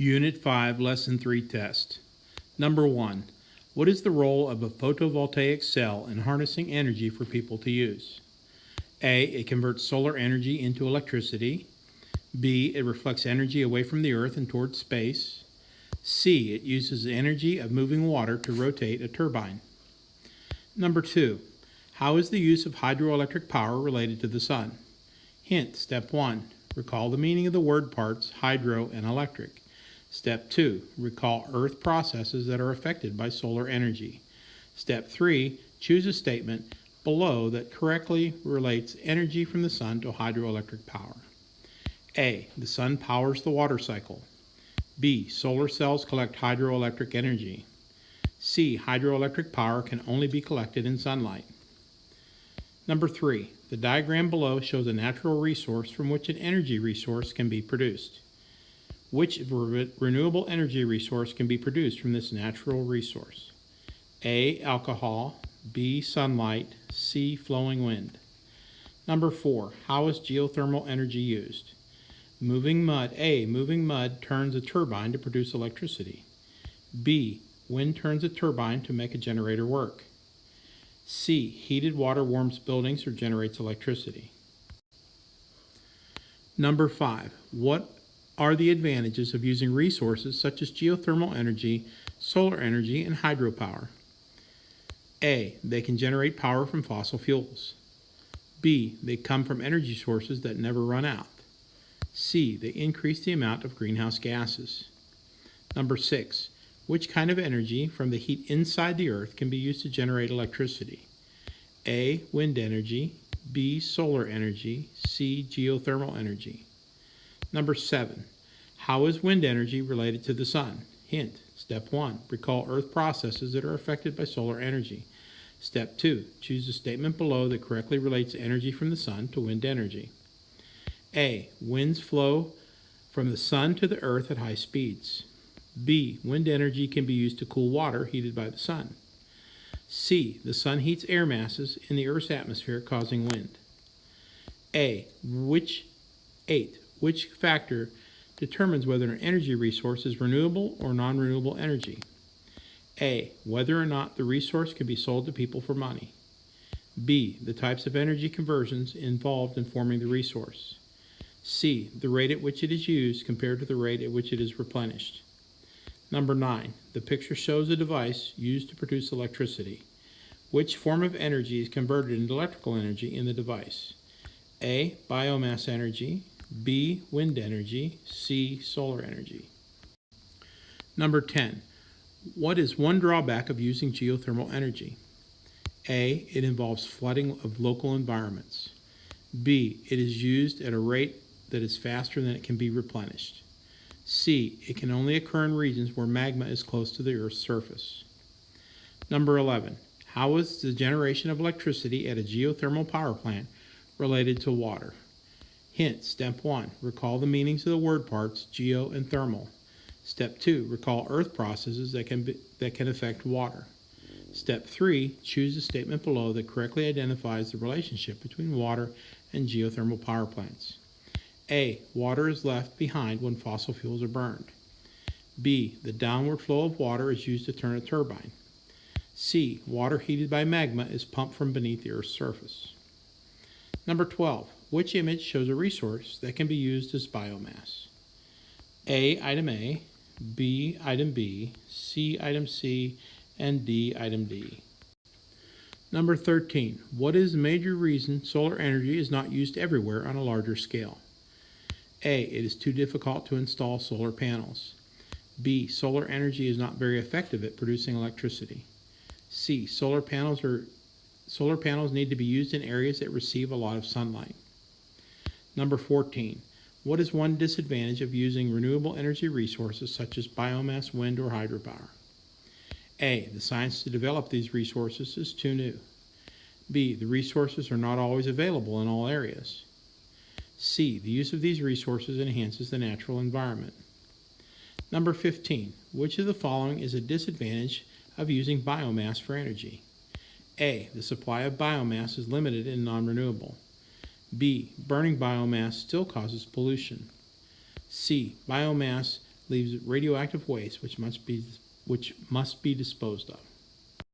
Unit 5, Lesson 3 test. Number 1. What is the role of a photovoltaic cell in harnessing energy for people to use? A. It converts solar energy into electricity. B. It reflects energy away from the earth and towards space. C. It uses the energy of moving water to rotate a turbine. Number 2. How is the use of hydroelectric power related to the sun? Hint, Step 1. Recall the meaning of the word parts hydro and electric. Step 2. Recall earth processes that are affected by solar energy. Step 3. Choose a statement below that correctly relates energy from the sun to hydroelectric power. A. The sun powers the water cycle. B. Solar cells collect hydroelectric energy. C. Hydroelectric power can only be collected in sunlight. Number 3. The diagram below shows a natural resource from which an energy resource can be produced. Which renewable energy resource can be produced from this natural resource? A. Alcohol. B. Sunlight. C. Flowing wind. Number 4. How is geothermal energy used? Moving mud. A. Moving mud turns a turbine to produce electricity. B. Wind turns a turbine to make a generator work. C. Heated water warms buildings or generates electricity. Number 5. What are the advantages of using resources such as geothermal energy, solar energy, and hydropower? A. They can generate power from fossil fuels. B. They come from energy sources that never run out. C. They increase the amount of greenhouse gases. Number 6. Which kind of energy from the heat inside the earth can be used to generate electricity? A. Wind energy. B. Solar energy. C. Geothermal energy. Number 7. How is wind energy related to the sun? Hint. Step 1. Recall earth processes that are affected by solar energy. Step 2. Choose a statement below that correctly relates energy from the sun to wind energy. A. Winds flow from the sun to the earth at high speeds. B. Wind energy can be used to cool water heated by the sun. C. The sun heats air masses in the Earth's atmosphere, causing wind. A. Which factor determines whether an energy resource is renewable or non-renewable energy? A. Whether or not the resource can be sold to people for money. B. The types of energy conversions involved in forming the resource. C. The rate at which it is used compared to the rate at which it is replenished. Number 9. The picture shows a device used to produce electricity. Which form of energy is converted into electrical energy in the device? A. Biomass energy. B. Wind energy. C. Solar energy. Number 10. What is one drawback of using geothermal energy? A. It involves flooding of local environments. B. It is used at a rate that is faster than it can be replenished. C. It can only occur in regions where magma is close to the Earth's surface. Number 11. How is the generation of electricity at a geothermal power plant related to water? Hint, Step 1. Recall the meanings of the word parts geo and thermal. Step 2. Recall earth processes that can affect water. Step 3. Choose a statement below that correctly identifies the relationship between water and geothermal power plants. A. Water is left behind when fossil fuels are burned. B. The downward flow of water is used to turn a turbine. C. Water heated by magma is pumped from beneath the Earth's surface. Number 12. Which image shows a resource that can be used as biomass? A. Item A. B. Item B. C. Item C. And D. Item D. Number 13. What is the major reason solar energy is not used everywhere on a larger scale? A. It is too difficult to install solar panels. B. Solar energy is not very effective at producing electricity. C. Solar panels need to be used in areas that receive a lot of sunlight. Number 14. What is one disadvantage of using renewable energy resources such as biomass, wind, or hydropower? A. The science to develop these resources is too new. B. The resources are not always available in all areas. C. The use of these resources enhances the natural environment. Number 15. Which of the following is a disadvantage of using biomass for energy? A. The supply of biomass is limited and non-renewable. B. Burning biomass still causes pollution. C. Biomass leaves radioactive waste which must be disposed of.